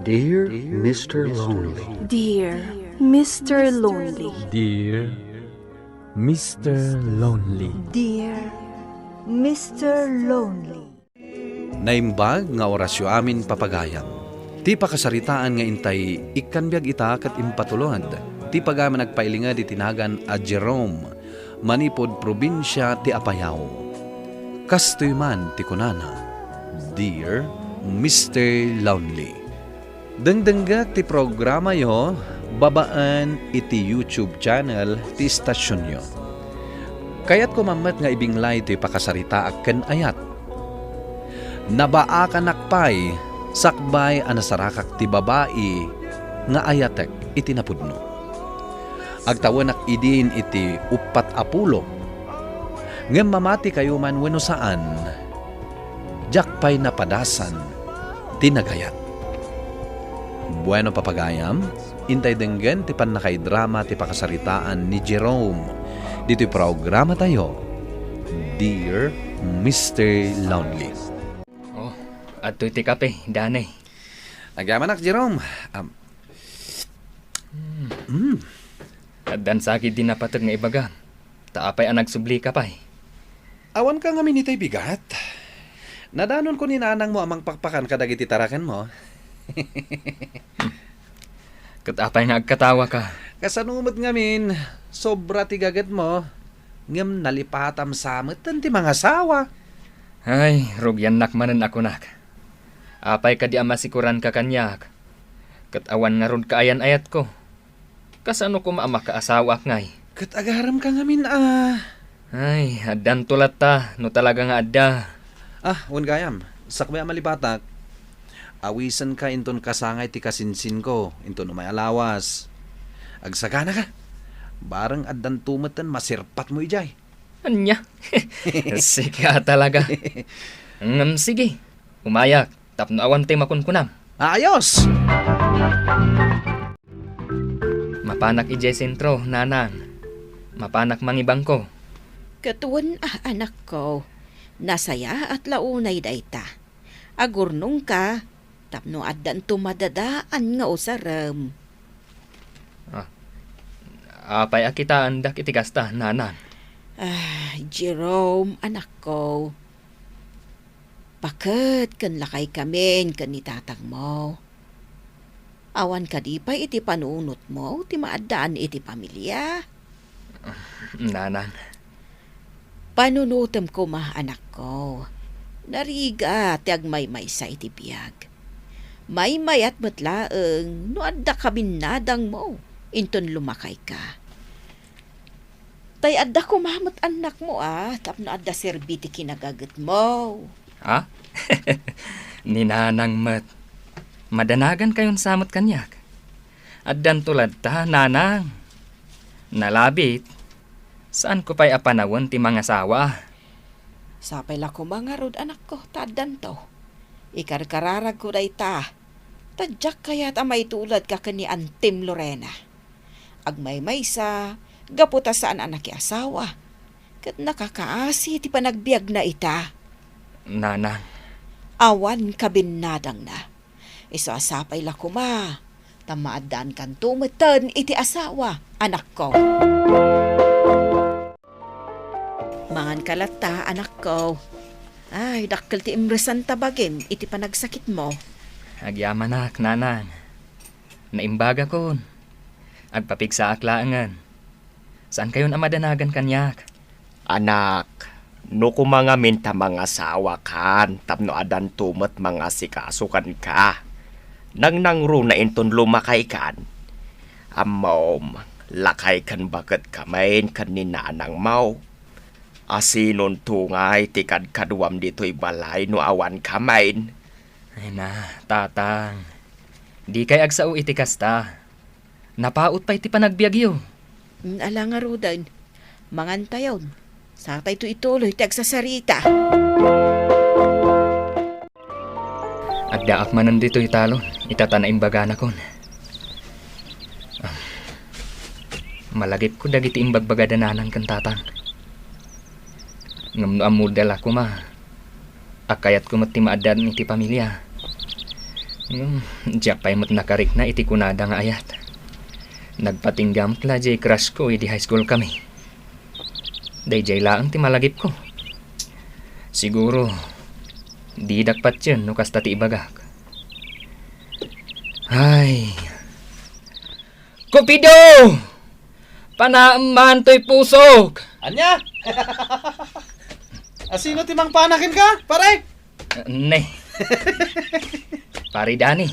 Dear Mr. Lonely. Dear Mr. Lonely. Dear Mr. Lonely. Dear Mr. Lonely. Naimbag nga orasyo amin papagayam. Ti pakasaritaan nga intay ikan biag ita kat impatulod. Ti pagaman nagpailinga di tinagan a Jerome, manipod probinsya ti Apayao. Kastoy man ti kunana, Dear Mr. Lonely. Dengdenggak ti programa yo, babaan iti YouTube channel ti istasyon yo. Kaya't kumamat nga ibinglay ti pakasarita aken ayat. Nabaa ka nakpay, sakbay anasarakak ti babae, nga ayatek iti napudno. Agtawanak idin iti upat apulo. Ngem mamati kayo man wenno saan, jakpay napadasan, tinagayat. Bueno papagayam, intay denggen ti panakay-drama ti pakasaritaan ni Jerome. Dito'y programa tayo, Dear Mr. Lonely. Oh, ato'y ti kape, danay. Nagyamanak, Jerome. At dan sakit din napatag nga ibaga. Taapay ang nagsubli ka pa'y. Awan ka nga minitay bigat. Nadanon ko ni nanang mo amang pakpakan kadagiti tarakan mo. Katapay nga agkatawa ka. Kasanumot ngamin, sobra ti gagat mo. Ngem nalipatam samot ti mga sawa. Ay, rugyan nakmanan ako nak. Apay ka di amasikuran ka kanyak. Katawan nga ron kaayan-ayat ko. Kasano ko maama kaasawa ngay. Katagaram ka ngamin Ay, adan tulat ta. No talaga nga adda. wan gayam. Sakbay malipatak. Awisan ka inton kasangay ti kasinsin ko. Inton may alawas. Agsagana ka. Barang addan tumatan masirpat mo ijay. Anya? Sige talaga. Sige. Umayak. Tapno awan tayo makunkunam. Ayos! Mapanak ijay sentro, nanang. Mapanak mangibang ko. Katuan anak ko. Nasaya at launay dayta. Agurnong ka. Tapno addan tumadadaan nga usaram. Apay akitaan dak itigasta, nanang. Jerome, anak ko. Bakit kan lakay kamin kan ni tatang mo? Awan ka di pa iti panunot mo, ti maadaan iti pamilya. Nanang. Panunutem ko anak ko. Nariga ti agmay-may sa iti biyag. May at matlaeng no adda ka binadang mo. Inton lumakay ka. Tay adda kumamot anak mo tapno adda serbiti kinagagat mo. Ha? Ninanang mat. Madanagan kayon samot kanyak. Addan tulad ta, nanang. Nalabit. Saan ko pa'y apanawan ti mga sawa? Sapay la ko mga rod anak ko, taddan to. Ikarkararag ko day ta. Tadyak kaya't amay tulad ka kani Antim Lorena. Agmay-may sa gaputa saan anak asawa. Kat nakakaasi ti panagbiag na ita. Nanang. Awan kabinadang na. Iso asapay la kuma. Tamaadaan kan tumatan iti asawa, anak ko. Mangan kalata, anak ko. Ay, dakkel ti imresan tabagim iti panagsakit mo. Agyaman nak, nanang. Naimbaga kon. Agpapigsa aklaangan. Saan kayon amadanagan kanyak? Anak, no kumanga minta mga sawa kan, tapno adan tumat mga sikasukan ka. Nang nangro na inton lumakay kan. Amom, lakay kan bakit kamain kan ni nanang mau. Asinon tungay tikad kaduam dito'y balay no awan kamain. Ay na, tatang. Di kay agsao iti kasta. Napaut pa iti panagbiagyo. Ala nga rudan, mangantayon. Sa tayo ituloy ti agsasarita. Agdaak manan dito italo, itatana imbaga na kon. Malagip ko dagiti imbagbagadanan kan tatang. Ngam no amudal ako ma. Akayat ko mati maadan iti pamilya. Diyak pa'y mat nakarik na iti kunada nga ayat. Nagpatinggam tla jay crush ko di high school kami. Day jay laang ti malagip ko. Siguro, di dakpat yun no kasta ti ibagak. Ay. Kupido! Panaaman to'y pusok! Anya? Asino timang panakin ka, pare? Ne. Pari Dani.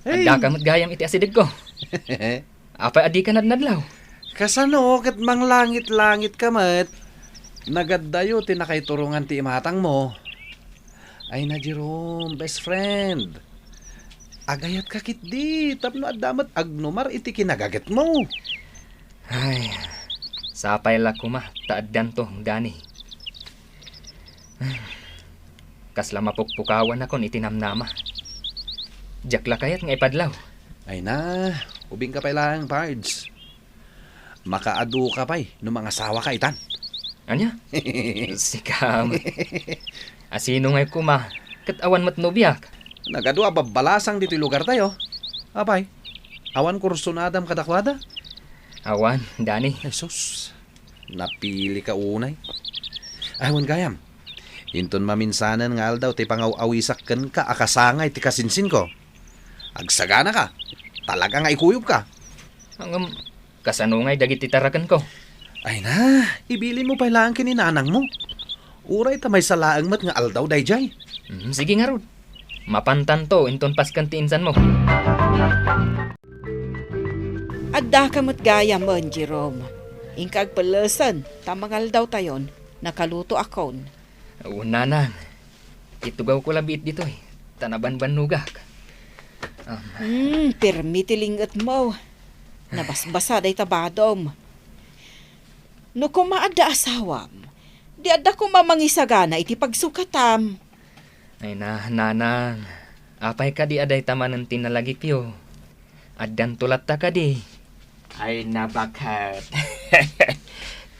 Hey. Adda ka gayam iti asidid ko. Apay adi ka nadnadlaw. Kasano, kat mang langit-langit ka mat. Nagaddayo, tinakaiturungan ti imatang mo. Ay na, Jerome, best friend. Agayat ka kit di, tapno adamat agnumar iti kinagagat mo. Ay, sapay la kuma, taaddan to, Dani. Kasla mapukpukawan akon itinamnama. Jakla kayat nga ipadlaw. Ay na, ubing ka pa lang, Pards. Makaadu ka pa'y, no mga sawa ka itan. Anya? Sikam. Asino ngay kuma, katawan mat nobiak. Nagadu babalasang dito lugar tayo. Abay, awan kursunadam kadakwada. Awan, Dani. Jesus, napili ka unay. Awan gayam. Hinton maminsanan nga aldaw ti pangaw-awisak ken ka akasangay ti kasinsin ko. Agsagana ka. Talaga nga ikuyog ka. Ang kasanungay dagiti tarakan ko. Ay na, ibilin mo pa lang kininanang mo. Uray ta may salaang mat nga aldaw dayjay. Sige nga rod. Mapantan to, inton paskan ti insan mo. Adda ka mo't gaya mon, Jerome. Ingkag palasan, tamangal daw tayon, nakaluto akon. Una nang. Itugaw ko labit dito eh. Tanaban-ban nugak. Permitilingat mo. Nabasbasa day tabadom. No kumaada asawam, di adda ko mamangisagana iti pagsukatam. Ay na, nanang. Apay ka di aday tamanan tinalagipyo. Addan tulat ta ka di. Ay nabakat.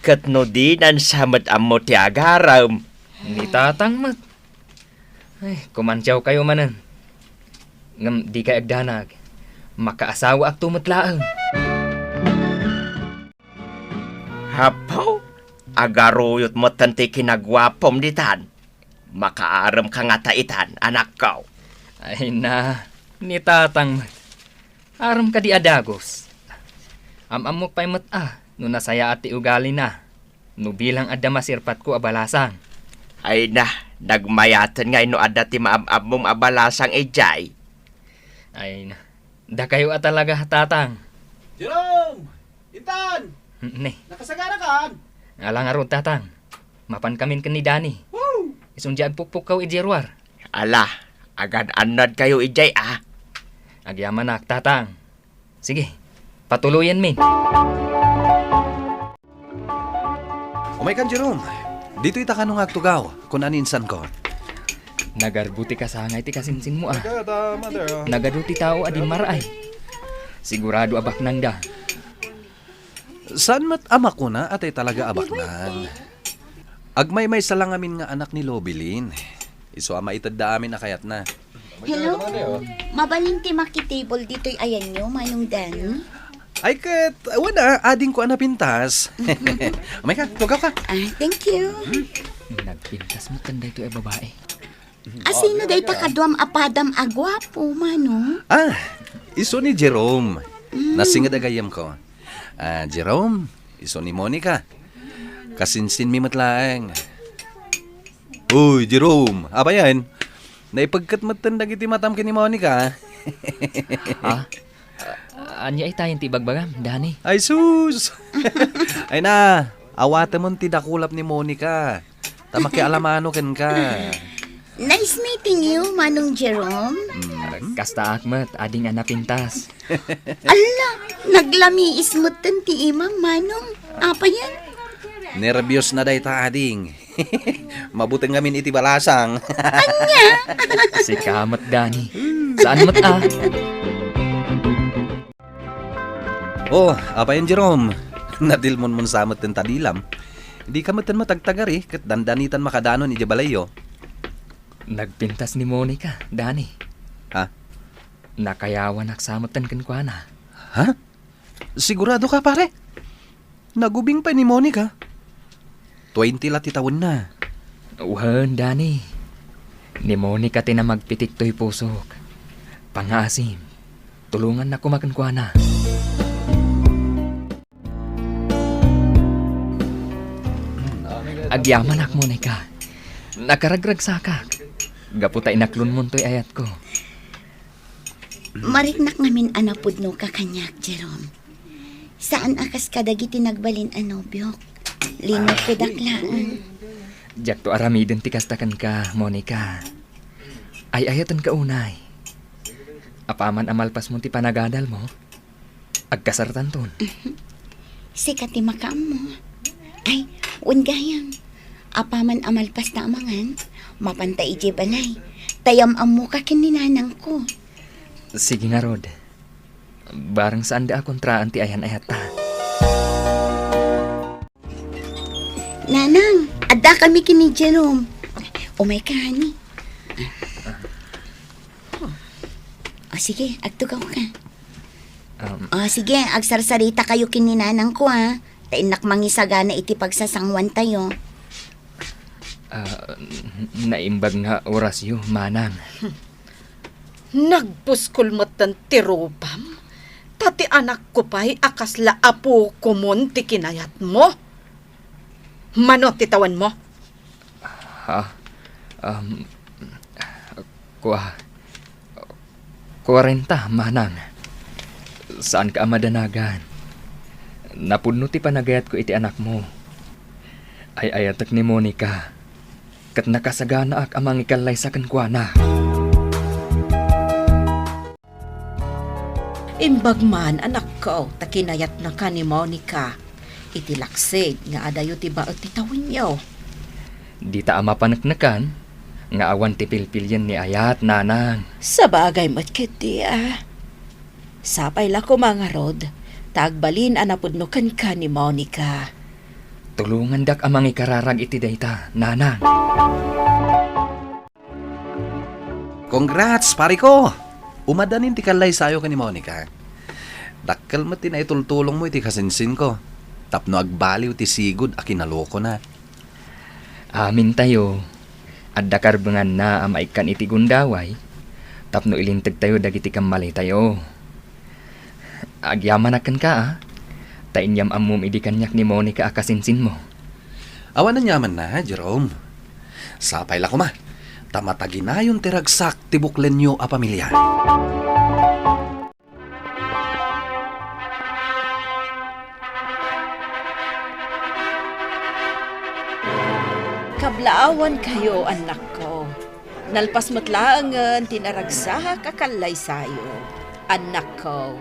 Katno din ang samat amo ti agaram. Hindi tatang mat. Ay, kumantyaw kayo manan. Ngam di ka agdanag. Makaasawa ak tumatlaang. Hapaw, agaruyot mo tanti kinagwapom ditan. Makaaram ka nga taitan, anak ko. Ay na, ni tatang mat. Aram ka di adagos. Amamok pa'y mat no nasaya ati ugali na. No bilang adda masirpat ko abalasang. Ay na, nagmayatan nga ino adda ti maabab mong abalasang ejay. Ay na, da kayo talaga tatang. Jerome! Itan! Ne, Nakasagana ka? alang arod tatang. Mapan kamin kan ni Dani. Woo! Isunjaan pukpukaw ijerwar. Ala, agad anad kayo ejay Agyaman nak tatang. Sige, patuloyan min. Umay kan, Jerome. Dito ita ka nung agtugaw, kung aninsan ko. Nagarbuti ka sa hangay ti kasinsin mo Nagaduti tao adi maray. Sigurado abak nang da. Saan mat ama ko na at ay talaga abak nang. Agmay-may salangamin nga anak ni Lobilin. Iso ama itadda amin na kayat na. Hello? Mabaling ti makitable dito'y ayan nyo, Manong Danny. Ay kat, wala, ading ko anapintas. Umay ka, tugaw ka. Thank you. Nagpintas mo tanda ito ay babae. Asino day takadwam apadam agwapo, Manong? Iso ni Jerome. Nasingad agayam ko. Jerome, iso ni Monica. Kasinsin mi matlaang. Uy, Jerome, apa yan? Naipagkat matandag iti matam kini Monica. Anya ay tayo ti bagbagam, Dani. Ay sus! Ay na, awata mo ti dakulap ni Monica. Tamakialamano ken ka. Nice meeting you, Manong Jerome. Kasta akmat, ading anapintas. Ala, naglami ismutan ti imam, Manong. Apa yan? Nervyos na day ta ading. Mabuting ngamin iti balasang. Si kamat, Dani. Saan mat Oh, apa yan, Jerome? Nadilmon mon samot ten tadilam. Hindi ka matan matagtagari kat dandanitan makadanon iti balayo. Nagpintas ni Monica, Dani. Ha? Nakayawan aksamatan kan ko na. Ha? Sigurado ka, pare? Nagubing pa ni Monica. 20 lati taon na. Uhan, Dani. Ni Monica tina magpitik to'y pusok. Pangasim. Tulungan na kumakan ko na. Agyaman ak, Monica. Nakaragrag sakak. Gaputa inaklon mo to'y ayat ko. Mariknak ngamin anapod no kakanyak, Jerome. Saan akas kadagiti nagbalin anobyok? Linot ko daklaan. Jak to aramiden ti kastakan ka, Monica. Ay ayatan ka unay. Apaman amalpas mo ti panagadal mo. Agkasartan ton. Sikat ti makam mo. Ay, ungayang. Apaman amalpas na amangan, mapantay ije balay. Tayam amo ka kininanang ko. Sige nga, Rod. Barang saan da kontraan ti ayan ayata. Nanang, ada kami kini Jerome. Umay ka, honey. O sige, agtugaw ka. O sige, agsarsarita kayo kininanang ko ha. Tainak mangisagana iti pagsasangwan tayo. Naimbag nga orasyo, manang. Nagpuskulmatan ti Robam. Tati anak ko pa'y akasla apo kumon ti kinayat mo. Mano ti tawan mo? Kuwarenta, manang. Saan ka madanagan? Napuno ti panagayat ko iti anak mo. Ay ayatak ni Monica. Kat nakasagana ak amang ikalay sa kankwana. Imbag man, anak ko, takinayat na ka ni Monica. Itilaksig nga adayo ti baot ti tawin niyo. Di ta ama panaknakan, nga awan ti pilpilyan ni ayat, nanang. Sa bagay mo't kiti Sapay la ko mga Rod, tagbalin anapudnukan ka ni Monica. Tulungan dak amang ikararag iti dayta, nanang. Congrats, pare ko! Umadanin ti kalay sayo ka ni Monica. Dakkel mo ti na itultulong mo iti kasinsin ko. Tapno agbaliw ti sigud a kinaloko na. Amin tayo. Adda karbangan na amaikan iti gundaway. Tapno ilintag tayo dagiti kamali tayo. Agyaman akan ka Tainyam amum idi kanyak ni Monica akasinsin mo. Awan na nyaman na, Jerome. Sapay la ko ma. Tamatagi na yung tiragsak tibuklen nyo a pamilya. Kablaawan kayo, anak ko. Nalpas matlaangan, tinaragsa kakalay sayo. Anak ko.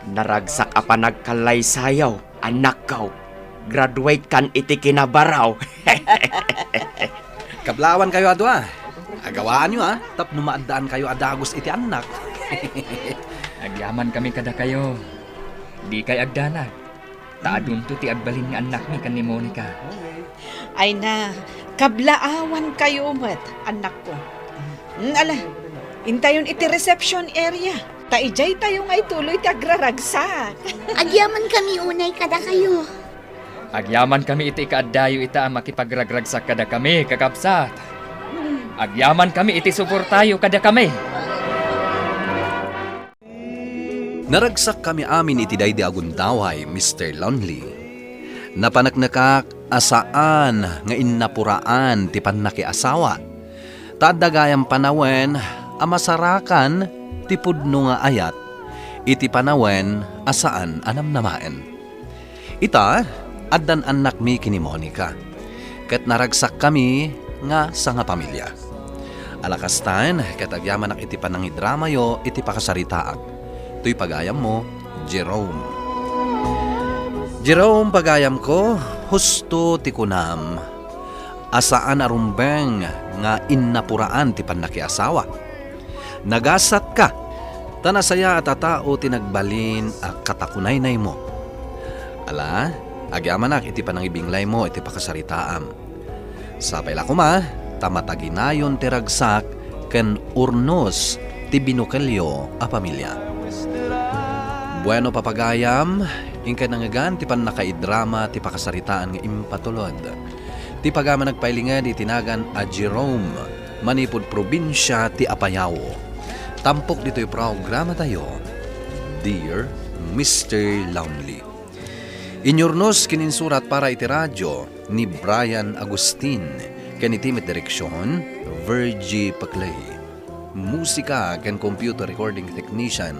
Naragsak apa nagkalay sayaw, anak ko. Graduate kan iti kinabaraw. Kablawan kayo adwa. Agawaan nyo tapno maadaan kayo adagos iti anak. Agyaman kami kada kayo. Di kay agdanag. Taadun to ti agbalin nga anak mi kan ni Monica. Ay na, kablaawan kayo mat, anak ko. Ala, intayon iti reception area. Taijay tayo nga ituloy ti agraragsak. Agyaman kami unay kada kayo. Agyaman kami iti kaadayo ita makipagragragsak kada kami, kakapsat. Agyaman kami iti suportayo kada kami. Naragsak kami amin iti daydi agundaway, Mr. Lonely. Napanaknakak asaan nga innapuraan ti pannakiasawa. Tadagayang panawen amasarakan ti pudno nga ayat iti panawen asaan anam namaen. Ita addan anak mi kini Monica. Ket naragsak kami nga sa nga pamilya. Alakastan ket agyaman ak iti panangidrama yo iti pakasaritaak. Tuy pagayam mo, Jerome. Jerome pagayam ko, husto ti kunam. Asaan arumbeng nga innapuraan ti pannakiasawa. Nagasat ka, tanasaya at atao tinagbalin a katakunaynay mo. Ala, agyamanak iti panangibinglay mo iti pakasaritaam. Sapay la kuma, tamataginayon ti ragsak ken urnos ti binukelyo a pamilya. Bueno papagayam, ingkay nangagan ti pan nakaidrama ti pakasaritaan nga impatulod. Ti pagama nagpailingad itinagan a Jerome, manipod probinsya ti Apayao. Tampok dito yung programa tayo, Dear Mr. Lonely. Inyornos kininsurat para iti radyo ni Brian Agustin, kanitimit direksyon, Virgie Paclay. Musika ken computer recording technician,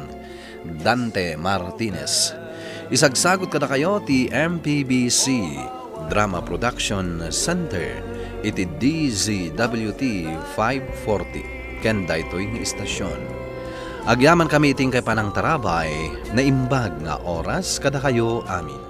Dante Martinez. Isagsagot kada kayo ti MPBC Drama Production Center iti DZWT 540 ken daytoy nga istasyon. Agyaman kami iting kay panang tarabay na imbag nga oras kada kayo amin.